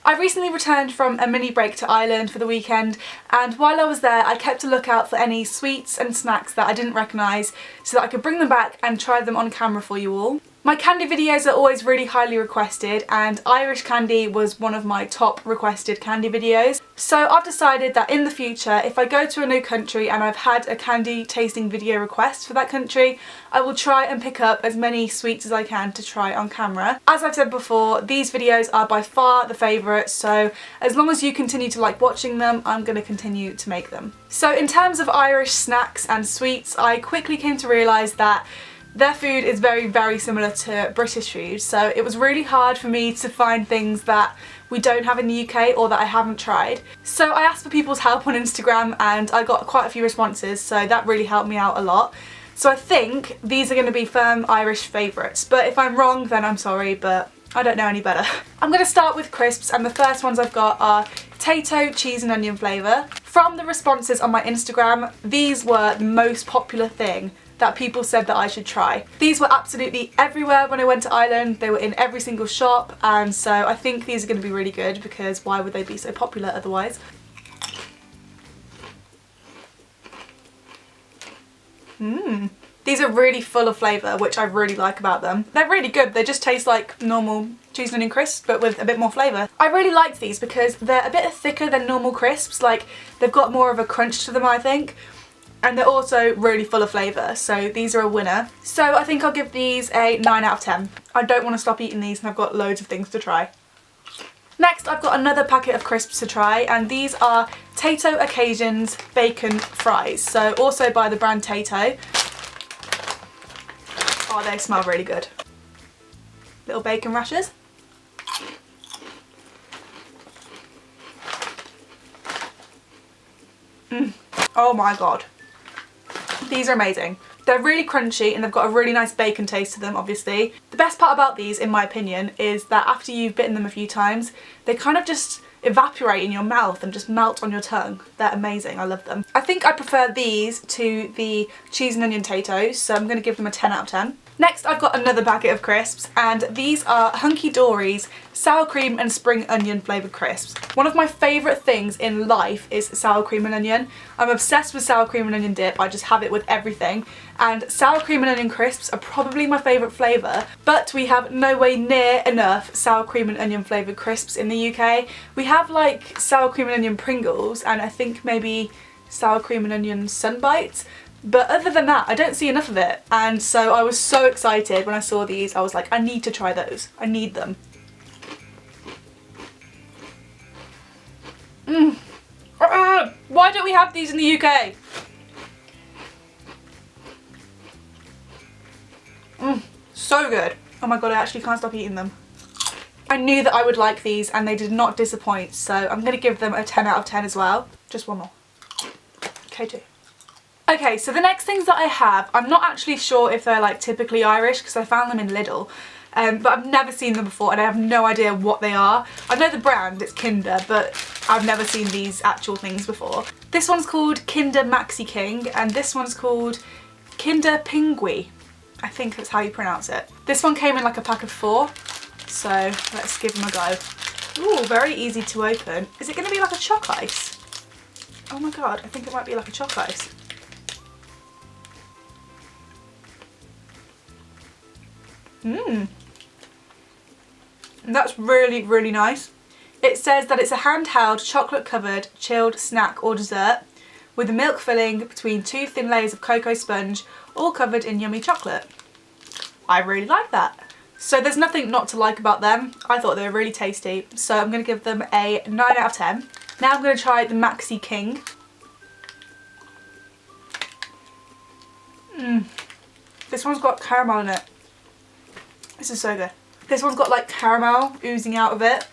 I recently returned from a mini break to Ireland for the weekend, and while I was there I kept a lookout for any sweets and snacks that I didn't recognise so that I could bring them back and try them on camera for you all. My candy videos are always really highly requested, and Irish candy was one of my top requested candy videos. So I've decided that in the future, if I go to a new country and I've had a candy tasting video request for that country, I will try and pick up as many sweets as I can to try on camera. As I've said before, these videos are by far the favourite, so as long as you continue to like watching them, I'm going to continue to make them. So in terms of Irish snacks and sweets, I quickly came to realise that their food is very similar to British food, so it was really hard for me to find things that we don't have in the UK or that I haven't tried. So I asked for people's help on Instagram and I got quite a few responses, so that really helped me out a lot. So I think these are going to be firm Irish favourites, but if I'm wrong then I'm sorry, but I don't know any better. I'm going to start with crisps, and the first ones I've got are potato, cheese and onion flavour. From the responses on my Instagram, these were the most popular thing that people said that I should try. These were absolutely everywhere when I went to Ireland. They were in every single shop, and so I think these are going to be really good because why would they be so popular otherwise? These are really full of flavour, which I really like about them. They're really good. They just taste like normal cheese and onion crisps, but with a bit more flavour. I really like these because they're a bit thicker than normal crisps. Like, they've got more of a crunch to them, I think. And they're also really full of flavour, so these are a winner. So I think I'll give these a 9 out of 10. I don't want to stop eating these and I've got loads of things to try. Next I've got another packet of crisps to try, and these are Tato Occasions Bacon Fries, so also by the brand Tato. Oh, they smell really good. Little bacon rashers. Oh my god. These are amazing. They're really crunchy and they've got a really nice bacon taste to them, obviously. The best part about these, in my opinion, is that after you've bitten them a few times, they kind of just evaporate in your mouth and just melt on your tongue. They're amazing, I love them. I think I prefer these to the cheese and onion Tatoes, so I'm going to give them a 10 out of 10. Next I've got another packet of crisps, and these are Hunky Dory's sour cream and spring onion flavoured crisps. One of my favourite things in life is sour cream and onion. I'm obsessed with sour cream and onion dip, I just have it with everything. And sour cream and onion crisps are probably my favourite flavour, but we have no way near enough sour cream and onion flavoured crisps in the UK. We have like sour cream and onion Pringles, and I think maybe sour cream and onion Sunbites. But other than that, I don't see enough of it, and so I was so excited when I saw these. I was like, I need to try those. I need them. Why don't we have these in the UK? So good. Oh my god, I actually can't stop eating them. I knew that I would like these and they did not disappoint, so I'm going to give them a 10 out of 10 as well. Just one more. Okay, two. Okay, so the next things that I have, I'm not actually sure if they're like typically Irish because I found them in Lidl, but I've never seen them before and I have no idea what they are. I know the brand, it's Kinder, but I've never seen these actual things before. This one's called Kinder Maxi King, and this one's called Kinder Pingui. I think that's how you pronounce it. This one came in like a pack of 4, so let's give them a go. Ooh, very easy to open. Is it going to be like a choc ice? Oh my god, I think it might be like a choc ice. That's really nice. It says that it's a handheld, chocolate covered, chilled snack or dessert with a milk filling between 2 thin layers of cocoa sponge, all covered in yummy chocolate. I really like that. So there's nothing not to like about them. I thought they were really tasty, so I'm going to give them a 9 out of 10. Now I'm going to try the Maxi King. This one's got caramel in it. This is so good. This one's got like caramel oozing out of it,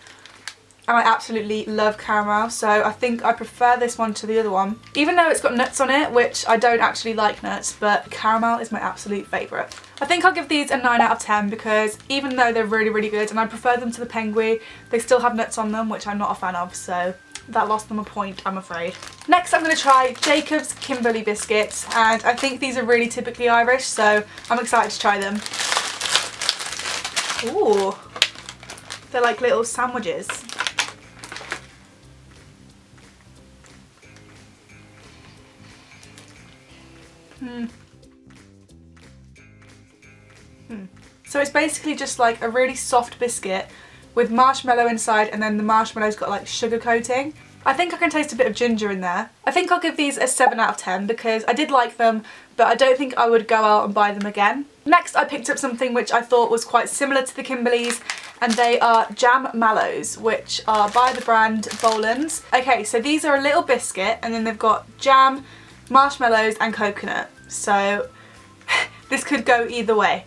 and I absolutely love caramel, so I think I prefer this one to the other one. Even though it's got nuts on it, which I don't actually like nuts, but caramel is my absolute favourite. I think I'll give these a 9 out of 10 because even though they're really good and I prefer them to the Pingui, they still have nuts on them, which I'm not a fan of, so that lost them a point, I'm afraid. Next I'm going to try Jacob's Kimberley Biscuits, and I think these are really typically Irish, so I'm excited to try them. Ooh, they're like little sandwiches. So it's basically just like a really soft biscuit with marshmallow inside, and then the marshmallow's got like sugar coating. I think I can taste a bit of ginger in there. I think I'll give these a 7 out of 10 because I did like them, but I don't think I would go out and buy them again. Next, I picked up something which I thought was quite similar to the Kimberleys, and they are jam mallows, which are by the brand Boland's. Okay, so these are a little biscuit, and then they've got jam, marshmallows and coconut. So this could go either way.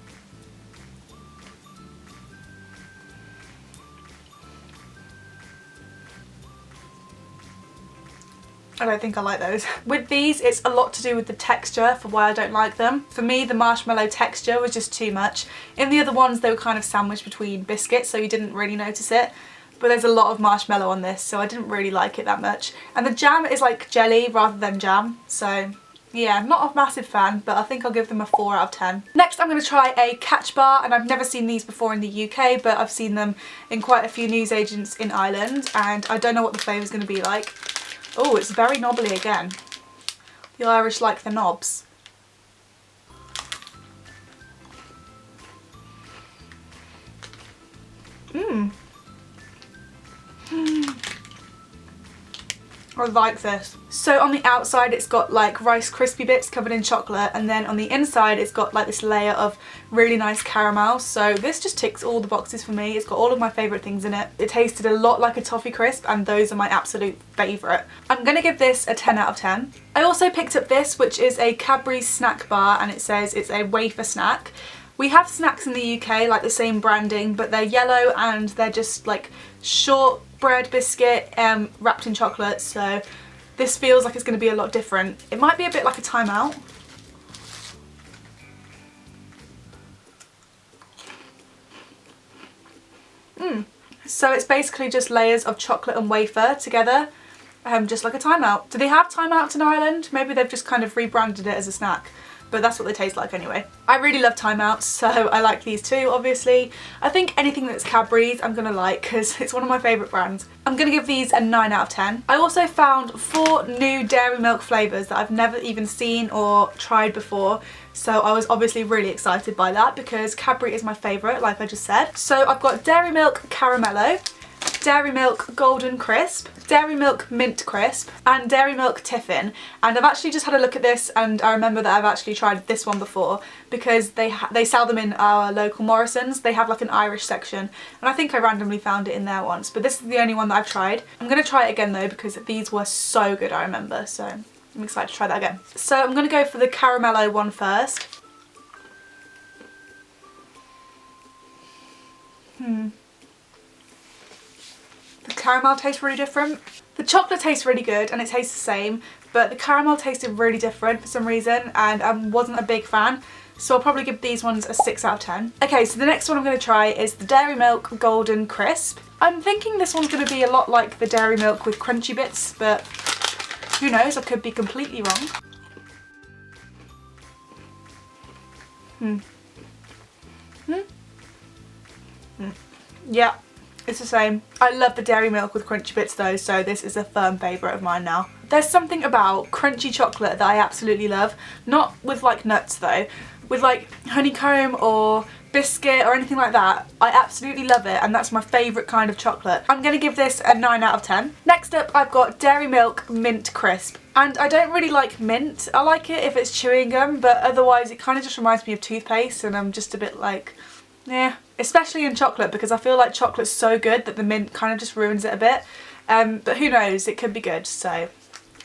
I don't think I like those. With these, it's a lot to do with the texture for why I don't like them. For me, the marshmallow texture was just too much. In the other ones, they were kind of sandwiched between biscuits, so you didn't really notice it. But there's a lot of marshmallow on this, so I didn't really like it that much. And the jam is like jelly rather than jam, so yeah, not a massive fan, but I think I'll give them a 4 out of 10. Next, I'm going to try a Catch Bar, and I've never seen these before in the UK, but I've seen them in quite a few newsagents in Ireland, and I don't know what the flavour's going to be like. Oh, it's very knobbly again. The Irish like the knobs. I like this. So on the outside it's got like Rice Krispie bits covered in chocolate, and then on the inside it's got like this layer of really nice caramel. So this just ticks all the boxes for me. It's got all of my favourite things in it. It tasted a lot like a toffee crisp, and those are my absolute favourite. I'm going to give this a 10 out of 10. I also picked up this, which is a Cadbury snack bar, and it says it's a wafer snack. We have snacks in the UK like the same branding, but they're yellow and they're just like short bread biscuit wrapped in chocolate, so this feels like it's going to be a lot different. It might be a bit like a Time Out. So it's basically just layers of chocolate and wafer together, just like a Time Out. Do they have Time Outs in Ireland? Maybe they've just kind of rebranded it as a snack. But that's what they taste like anyway. I really love Time Outs, so I like these too, obviously. I think anything that's Cadbury's I'm gonna like because it's one of my favourite brands. I'm gonna give these a 9 out of 10. I also found 4 new dairy milk flavours that I've never even seen or tried before. So I was obviously really excited by that because Cadbury is my favourite, like I just said. So I've got Dairy Milk Caramello, Dairy Milk Golden Crisp, Dairy Milk Mint Crisp and Dairy Milk Tiffin, and I've actually just had a look at this and I remember that I've actually tried this one before because they sell them in our local Morrison's. They have like an Irish section and I think I randomly found it in there once, but this is the only one that I've tried. I'm going to try it again though because these were so good, I remember, so I'm excited to try that again. So I'm going to go for the Caramello one first. The caramel tastes really different. The chocolate tastes really good and it tastes the same, but the caramel tasted really different for some reason and I wasn't a big fan. So I'll probably give these ones a 6 out of 10. Okay, so the next one I'm going to try is the Dairy Milk Golden Crisp. I'm thinking this one's going to be a lot like the Dairy Milk with crunchy bits, but who knows, I could be completely wrong. Yeah. It's the same. I love the Dairy Milk with crunchy bits though, so this is a firm favourite of mine now. There's something about crunchy chocolate that I absolutely love. Not with like nuts though. With like honeycomb or biscuit or anything like that. I absolutely love it and that's my favourite kind of chocolate. I'm going to give this a 9 out of 10. Next up I've got Dairy Milk Mint Crisp. And I don't really like mint. I like it if it's chewing gum, but otherwise it kind of just reminds me of toothpaste and I'm just a bit like, yeah. Especially in chocolate because I feel like chocolate's so good that the mint kind of just ruins it a bit. But who knows, it could be good, so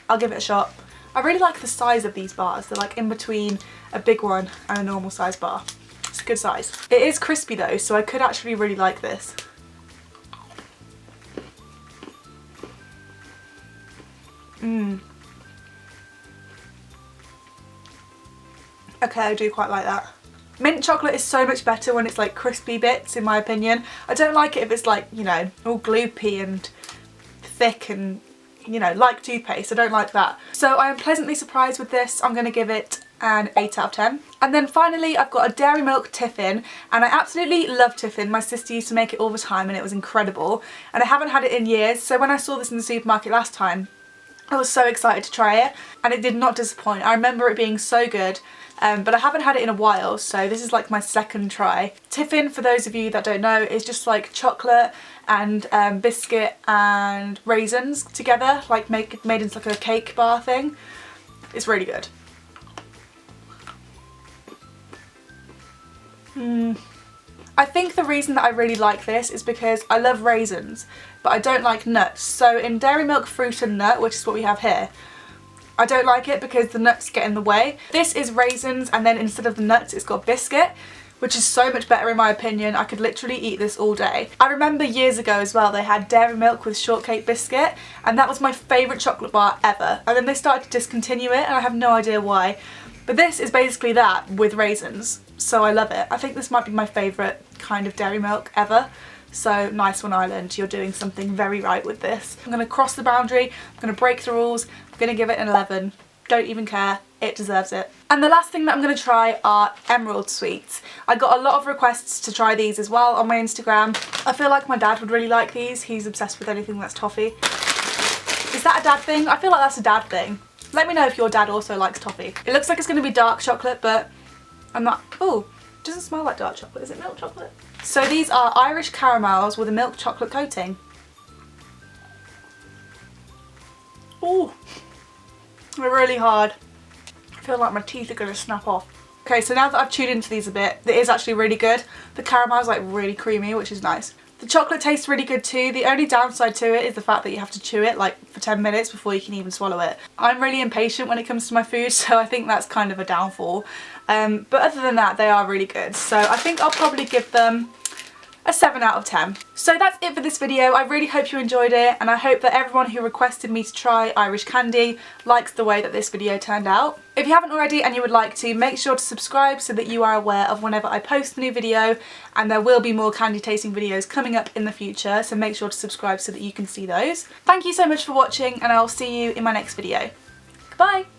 I'll give it a shot. I really like the size of these bars. They're like in between a big one and a normal size bar. It's a good size. It is crispy though, so I could actually really like this. Okay, I do quite like that. Mint chocolate is so much better when it's like crispy bits, in my opinion. I don't like it if it's like, you know, all gloopy and thick and, you know, like toothpaste. I don't like that. So I am pleasantly surprised with this. I'm going to give it an 8 out of 10. And then finally I've got a Dairy Milk Tiffin, and I absolutely love Tiffin. My sister used to make it all the time and it was incredible. And I haven't had it in years, so when I saw this in the supermarket last time, I was so excited to try it and it did not disappoint. I remember it being so good, but I haven't had it in a while, so this is like my second try. Tiffin, for those of you that don't know, is just like chocolate and biscuit and raisins together, like made into like a cake bar thing. It's really good. I think the reason that I really like this is because I love raisins, but I don't like nuts. So in Dairy Milk Fruit and Nut, which is what we have here, I don't like it because the nuts get in the way. This is raisins, and then instead of the nuts it's got biscuit, which is so much better in my opinion. I could literally eat this all day. I remember years ago as well they had Dairy Milk with shortcake biscuit, and that was my favourite chocolate bar ever. And then they started to discontinue it and I have no idea why. But this is basically that with raisins, so I love it. I think this might be my favourite kind of dairy milk ever. So nice one, Ireland, you're doing something very right with this. I'm going to cross the boundary, I'm going to break the rules, I'm going to give it an 11. Don't even care, it deserves it. And the last thing that I'm going to try are emerald sweets. I got a lot of requests to try these as well on my Instagram. I feel like my dad would really like these, he's obsessed with anything that's toffee. Is that a dad thing? I feel like that's a dad thing. Let me know if your dad also likes toffee. It looks like it's going to be dark chocolate, but I'm not... Oh, it doesn't smell like dark chocolate. Is it milk chocolate? So these are Irish caramels with a milk chocolate coating. Oh, they're really hard. I feel like my teeth are going to snap off. Okay, so now that I've chewed into these a bit, it is actually really good. The caramel is like really creamy, which is nice. The chocolate tastes really good too. The only downside to it is the fact that you have to chew it like for 10 minutes before you can even swallow it. I'm really impatient when it comes to my food, so I think that's kind of a downfall. But other than that, they are really good. So I think I'll probably give them a 7 out of 10. So that's it for this video. I really hope you enjoyed it, and I hope that everyone who requested me to try Irish candy likes the way that this video turned out. If you haven't already and you would like to, make sure to subscribe so that you are aware of whenever I post a new video, and there will be more candy tasting videos coming up in the future, so make sure to subscribe so that you can see those. Thank you so much for watching, and I'll see you in my next video. Goodbye!